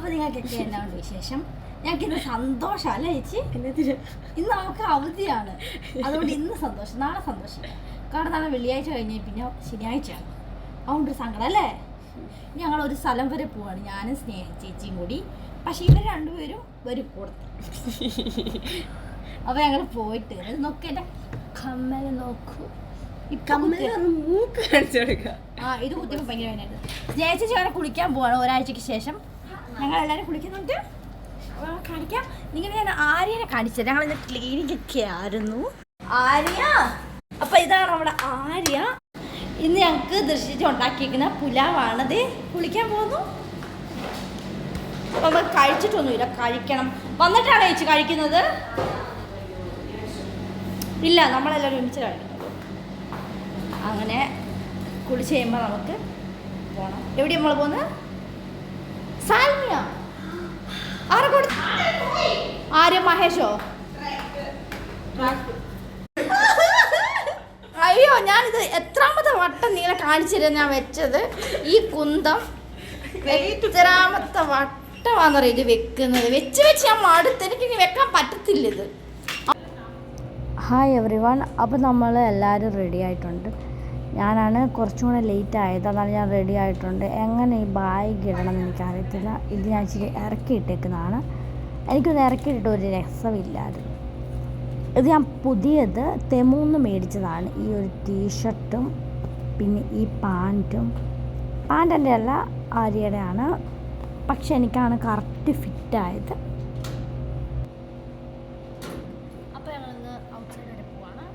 അപ്പോൾ നിങ്ങൾക്കൊക്കെ എന്നാണ് വിശേഷം? ഞങ്ങൾക്ക് ഇന്ന് സന്തോഷമല്ലേ ചേച്ചി? ഇന്ന് നമുക്ക് അവധിയാണ്, അതുകൊണ്ട് ഇന്ന് സന്തോഷം, നാളെ സന്തോഷിക്കാം. കാരണം നാളെ വെള്ളിയാഴ്ച കഴിഞ്ഞ് പിന്നെ ശനിയാഴ്ചയാണ്, അതുകൊണ്ട് സങ്കടം അല്ലേ? ഞങ്ങൾ ഒരു സ്ഥലം വരെ പോവാണ്, ഞാനും സ്നേഹ ചേച്ചിയും കൂടി. പക്ഷെ ഇവർ രണ്ടുപേരും വരും കൂടെ. അപ്പോൾ ഞങ്ങൾ പോയിട്ട് നോക്കി എൻ്റെ കമ്മൽ നോക്കൂ. മൂക്ക് കാണിച്ചു കൊടുക്കുക. ഇത് കുത്തിയപ്പോൾ ഭയങ്കര വേദനയായിരുന്നു. ചേച്ചി ഞങ്ങളെ കുളിക്കാൻ പോവാണ് ഒരാഴ്ചക്ക് ശേഷം. ഞങ്ങളെല്ലാവരും കുളിക്കുന്നുണ്ട്, കാണിക്കാം. നിങ്ങൾ ഞാൻ ആര്യനെ കാണിച്ചത്, ഞങ്ങൾ ഇന്ന് ക്ലീനിക്കൊക്കെ ആയിരുന്നു. ആര്യ, അപ്പം ഇതാണ് നമ്മുടെ ആര്യ. ഇന്ന് ഞങ്ങൾക്ക് ദർശിച്ച് ഉണ്ടാക്കിയിരിക്കുന്ന പുലാവാണത്. കുളിക്കാൻ പോകുന്നു. അപ്പം നമ്മൾ കഴിച്ചിട്ടൊന്നുമില്ല, കഴിക്കണം. വന്നിട്ടാണ് ചേച്ചി കഴിക്കുന്നത്? ഇല്ല, നമ്മളെല്ലാവരും ഒരുമിച്ച് കഴിക്കുന്നത്. അങ്ങനെ കുളിച്ച് കഴിയുമ്പോൾ നമുക്ക് പോകണം. എവിടെയാണ് നമ്മൾ പോകുന്നത്? സാൽമിയ. ആരെ കൊടുത്തു? ആര്യ മഹേഷോ? അയ്യോ, ഞാനിത് എത്രാമത്തെ വട്ടം നിങ്ങളെ കാണിച്ചിരുന്ന ഞാൻ വെച്ചത്. ഈ കുന്തം എത്രാമത്തെ വട്ടമാണെന്നറിയാം ഇത് വെക്കുന്നത്. വെച്ച് ഞാൻ മടുത്ത്, എനിക്കിനി വെക്കാൻ പറ്റത്തില്ല ഇത്. Hi every one. അപ്പോൾ നമ്മൾ എല്ലാവരും റെഡി ആയിട്ടുണ്ട്. ഞാനാണ് കുറച്ചും കൂടെ ലേറ്റ് ആയത്, അതാണ് ഞാൻ റെഡി ആയിട്ടുണ്ട്. എങ്ങനെ ഈ ബാഗ് ഇടണം എന്ന് എനിക്കറിയത്തില്ല. ഇത് ഞാൻ ഇച്ചിരി ഇറക്കിയിട്ടേക്കുന്നതാണ്. എനിക്കൊന്ന് ഇറക്കിയിട്ടിട്ട് ഒരു രസമില്ലായിരുന്നു. ഇത് ഞാൻ പുതിയത് തെമൂന്ന് മേടിച്ചതാണ്. ഈ ഒരു ടീഷർട്ടും പിന്നെ ഈ പാൻറ്റും. പാൻറ്റ് എൻ്റെ അല്ല, ആര്യയുടെ ആണ്. പക്ഷെ എനിക്കാണ് കറക്റ്റ് ഫിറ്റായത്. അപ്പോൾ ഞങ്ങളൊന്ന് ഔട്ട്സൈഡ് വരെ പോവാണ്.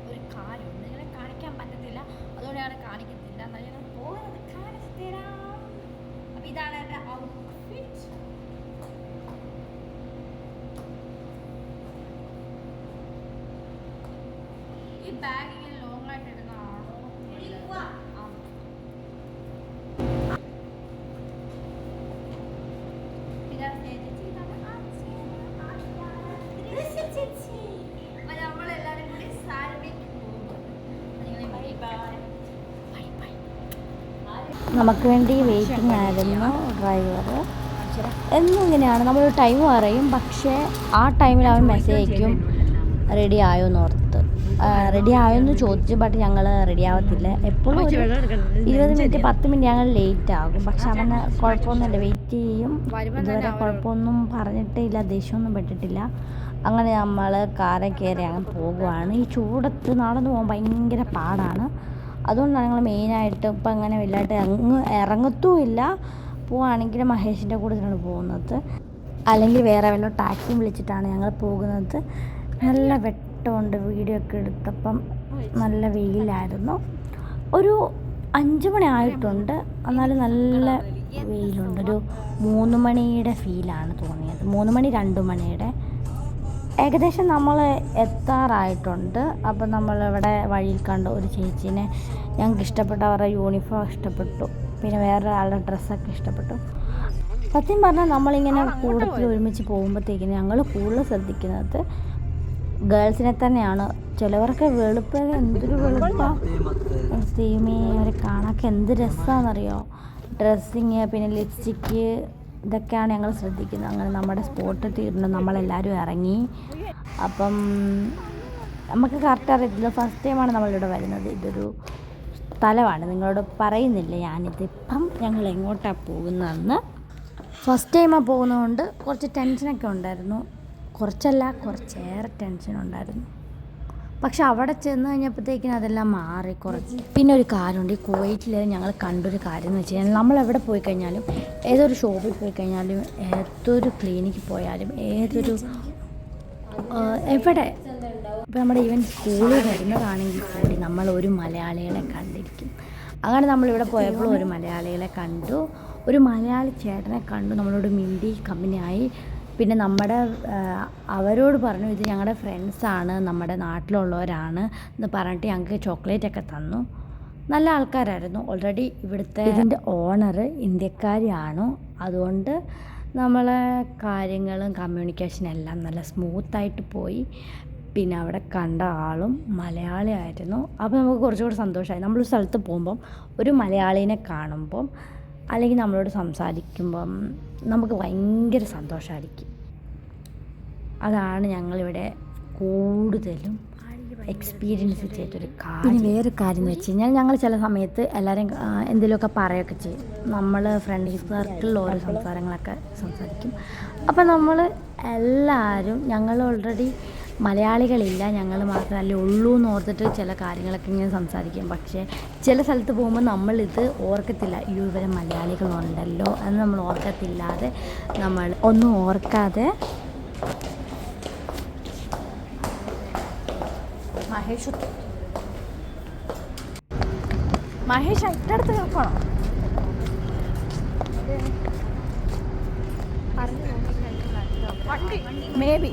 ഒരു കാര്യമുണ്ട്, നിങ്ങളെ കാണിക്കാൻ പറ്റത്തില്ല, അതുകൊണ്ടാണ് കാണിക്കത്തില്ല. എന്നാൽ ഞങ്ങൾ പോകുന്നത് കാണിച്ചു തരാം. അപ്പോൾ ഇതാണ് എൻ്റെ ഔട്ട്ഫിറ്റ്. ഈ ബാഗ് ഇങ്ങനെ ലോങ് ആയിട്ട് ഇടുന്നതാണോ? നമുക്ക് വേണ്ടി വെയിറ്റിംഗ് ആയിരുന്നു ഡ്രൈവർ. എന്നും ഇങ്ങനെയാണ്, നമ്മളൊരു ടൈം പറയും, പക്ഷേ ആ ടൈമിൽ അവൻ മെസ്സേജ് അയക്കും റെഡി ആയോ എന്ന് ഓർത്ത്. റെഡി ആയോ എന്ന് ചോദിച്ചു, ബട്ട് ഞങ്ങൾ റെഡി ആവത്തില്ല. എപ്പോഴും ഒരു 20 മിനിറ്റ് 10 മിനിറ്റ് ഞങ്ങൾ ലേറ്റ് ആകും. പക്ഷെ അവന് കുഴപ്പമൊന്നുമില്ല, വെയിറ്റ് ചെയ്യും. ഇതുവരെ കുഴപ്പമൊന്നും പറഞ്ഞിട്ടേ ഇല്ല, ദേഷ്യമൊന്നും പെട്ടിട്ടില്ല. അങ്ങനെ നമ്മൾ കാറിൽ കയറി അങ്ങ് പോകുവാണ്. ഈ ചൂടത്ത് നടന്നു പോകാൻ ഭയങ്കര പാടാണ്. അതുകൊണ്ടാണ് ഞങ്ങൾ മെയിനായിട്ട് ഇപ്പം അങ്ങനെ വലുതായിട്ട് ഇറങ്ങത്തുമില്ല. പോവുകയാണെങ്കിൽ മഹേഷിൻ്റെ കൂടെ തന്നെയാണ് പോകുന്നത്, അല്ലെങ്കിൽ വേറെ വല്ല ടാക്സിയും വിളിച്ചിട്ടാണ് ഞങ്ങൾ പോകുന്നത്. നല്ല വെട്ടമുണ്ട്. വീഡിയോ ഒക്കെ എടുത്തപ്പം നല്ല വെയിലായിരുന്നു. ഒരു 5 മണി ആയിട്ടുണ്ട്, എന്നാലും നല്ല വെയിലുണ്ട്. ഒരു 3 മണിയുടെ ഫീലാണ് തോന്നിയത്. 3 മണി 2 മണിയുടെ ഏകദേശം നമ്മൾ എത്താറായിട്ടുണ്ട്. അപ്പം നമ്മളിവിടെ വഴിയിൽ കണ്ട ഒരു ചേച്ചീനെ ഞങ്ങൾക്ക് ഇഷ്ടപ്പെട്ടു. അവരുടെ യൂണിഫോം ഇഷ്ടപ്പെട്ടു, പിന്നെ വേറൊരാളുടെ ഡ്രസ്സൊക്കെ ഇഷ്ടപ്പെട്ടു. സത്യം പറഞ്ഞാൽ നമ്മളിങ്ങനെ കൂട്ടത്തിൽ ഒരുമിച്ച് പോകുമ്പോഴത്തേക്കിന് ഞങ്ങൾ കൂടുതൽ ശ്രദ്ധിക്കുന്നത് ഗേൾസിനെ തന്നെയാണ്. ചിലവർക്ക് വെളുപ്പ്, എന്തൊരു വെളുപ്പാണ് സീമി, അവരെ കാണാനൊക്കെ എന്ത് രസമാണെന്നറിയോ. ഡ്രസ്സിങ്, പിന്നെ ലിപ്സ്റ്റിക്ക്, ഇതൊക്കെയാണ് ഞങ്ങൾ ശ്രദ്ധിക്കുന്നത്. അങ്ങനെ നമ്മുടെ സ്പോട്ട് തീർന്നു, നമ്മളെല്ലാവരും ഇറങ്ങി. അപ്പം നമുക്ക് കറക്റ്റ് അറിയത്തില്ല, ഫസ്റ്റ് ടൈമാണ് നമ്മളിവിടെ വരുന്നത്. ഇതൊരു സ്ഥലമാണ്, നിങ്ങളോട് പറയുന്നില്ല ഞാനിതിപ്പം ഞങ്ങൾ എങ്ങോട്ടാണ് പോകുന്നതെന്ന്. ഫസ്റ്റ് ടൈമാണ് പോകുന്നതുകൊണ്ട് കുറച്ച് ടെൻഷനൊക്കെ ഉണ്ടായിരുന്നു. കുറച്ചല്ല, കുറച്ചേറെ ടെൻഷൻ ഉണ്ടായിരുന്നു. പക്ഷെ അവിടെ ചെന്ന് കഴിഞ്ഞപ്പോഴത്തേക്കിനും അതെല്ലാം മാറി കുറച്ച്. പിന്നെ ഒരു കാര്യമുണ്ട്, ഈ കുവൈറ്റിൽ ഞങ്ങൾ കണ്ടൊരു കാര്യം എന്ന് വെച്ച് കഴിഞ്ഞാൽ, നമ്മളെവിടെ പോയി കഴിഞ്ഞാലും, ഏതൊരു ഷോപ്പിൽ പോയി കഴിഞ്ഞാലും, ഏതൊരു ക്ലിനിക്കിൽ പോയാലും, എവിടെ ഇപ്പോൾ നമ്മുടെ ഈവൻ സ്കൂളിൽ വരുന്നതാണെങ്കിൽ കൂടി നമ്മൾ ഒരു മലയാളികളെ കണ്ടിരിക്കും. അങ്ങനെ നമ്മളിവിടെ പോയപ്പോൾ ഒരു മലയാളികളെ കണ്ടു, ഒരു മലയാളി ചേട്ടനെ കണ്ടു. നമ്മളോട് മിണ്ടി കമ്പനിയായി. പിന്നെ അവരോട് പറഞ്ഞു ഇത് ഞങ്ങളുടെ ഫ്രണ്ട്സാണ്, നമ്മുടെ നാട്ടിലുള്ളവരാണ് എന്ന് പറഞ്ഞിട്ട് ഞങ്ങൾക്ക് ചോക്ലേറ്റൊക്കെ തന്നു. നല്ല ആൾക്കാരായിരുന്നു. ഓൾറെഡി ഇവിടുത്തെ ഇതിൻ്റെ ഓണർ ഇന്ത്യക്കാരിയാണ്. അതുകൊണ്ട് നമ്മളെ കാര്യങ്ങളും കമ്മ്യൂണിക്കേഷനും എല്ലാം നല്ല സ്മൂത്തായിട്ട് പോയി. പിന്നെ അവിടെ കണ്ട ആളും മലയാളിയായിരുന്നു. അപ്പോൾ നമുക്ക് കുറച്ചുകൂടി സന്തോഷമായി. നമ്മളൊരു സ്ഥലത്ത് പോകുമ്പം ഒരു മലയാളീനെ കാണുമ്പം അല്ലെങ്കിൽ നമ്മളോട് സംസാരിക്കുമ്പം നമുക്ക് ഭയങ്കര സന്തോഷമായിരിക്കും. അതാണ് ഞങ്ങളിവിടെ കൂടുതലും എക്സ്പീരിയൻസ് ചെയ്തൊരു കാര്യം. പിന്നെ വേറൊരു കാര്യം എന്ന് വെച്ച് കഴിഞ്ഞാൽ ഞങ്ങൾ ചില സമയത്ത് എല്ലാവരും എന്തെങ്കിലുമൊക്കെ പറയുകയൊക്കെ ചെയ്യും. നമ്മൾ ഫ്രണ്ട് സർക്കിളിൽ ഓരോ സംസാരങ്ങളൊക്കെ സംസാരിക്കും. അപ്പം നമ്മൾ എല്ലാവരും ഞങ്ങൾ ഓൾറെഡി മലയാളികളില്ല, ഞങ്ങൾ മാത്രമല്ലേ ഉള്ളൂ എന്ന് ഓർത്തിട്ട് ചില കാര്യങ്ങളൊക്കെ ഇങ്ങനെ സംസാരിക്കും. പക്ഷേ ചില സ്ഥലത്ത് പോകുമ്പോൾ നമ്മളിത് ഓർക്കത്തില്ല, ഇവരെ മലയാളികളുണ്ടല്ലോ എന്ന് നമ്മൾ ഓർക്കത്തില്ലാതെ നമ്മൾ ഒന്നും ഓർക്കാതെ മഹേഷ് അടുത്തടുത്ത് കേൾക്കണം. മേ ബി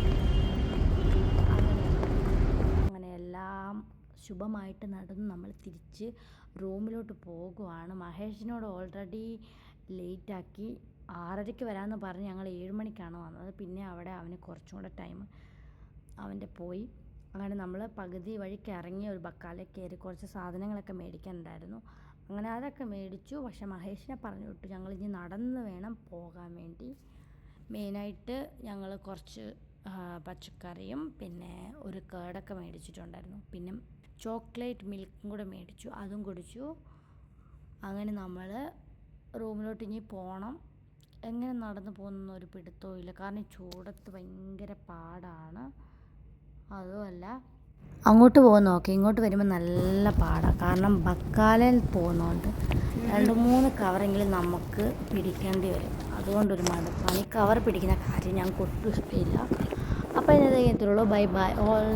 അങ്ങനെ എല്ലാം ശുഭമായിട്ട് നടന്ന് നമ്മൾ തിരിച്ച് റൂമിലോട്ട് പോകുവാണ്. മഹേഷിനോട് ഓൾറെഡി ലേറ്റാക്കി, 6:30 വരാമെന്ന് പറഞ്ഞ് ഞങ്ങൾ 7 മണിക്കാണ് വന്നത്. പിന്നെ അവിടെ അവന് കുറച്ചും കൂടെ ടൈം അവൻ്റെ പോയി. അങ്ങനെ നമ്മൾ പകുതി വഴിക്ക് ഇറങ്ങി ഒരു ബക്കാലെ കയറി കുറച്ച് സാധനങ്ങളൊക്കെ മേടിക്കാനുണ്ടായിരുന്നു. അങ്ങനെ അതൊക്കെ മേടിച്ചു. പക്ഷെ മഹേഷിനെ പറഞ്ഞു വിട്ടു, ഞങ്ങൾ ഇനി നടന്ന് വേണം പോകാൻ വേണ്ടി. മെയിനായിട്ട് ഞങ്ങൾ കുറച്ച് പച്ചക്കറിയും പിന്നെ ഒരു കേടൊക്കെ മേടിച്ചിട്ടുണ്ടായിരുന്നു. പിന്നെ ചോക്ലേറ്റ് മിൽക്കും കൂടെ മേടിച്ചു, അതും കുടിച്ചു. അങ്ങനെ നമ്മൾ റൂമിലോട്ട് ഇനി പോകണം. എങ്ങനെ നടന്നു പോകുന്ന ഒരു പിടുത്തവും ഇല്ല, കാരണം ഈ ചൂടത്ത് ഭയങ്കര പാടാണ്. അതുമല്ല അങ്ങോട്ട് പോകുന്ന നോക്കി ഇങ്ങോട്ട് വരുമ്പോൾ നല്ല പാടാണ്, കാരണം ബക്കാലയിൽ പോകുന്നതുകൊണ്ട് 2-3 കവറെങ്കിലും നമുക്ക് പിടിക്കേണ്ടി വരും. അതുകൊണ്ടൊരു മടുപ്പാണ്. ഈ കവർ പിടിക്കുന്ന കാര്യം ഞങ്ങൾക്ക് ഒട്ടും ഇഷ്ടമില്ല. അപ്പോൾ ഇന്നത്തെ ഇത്രയുള്ളൂ. Bye bye all.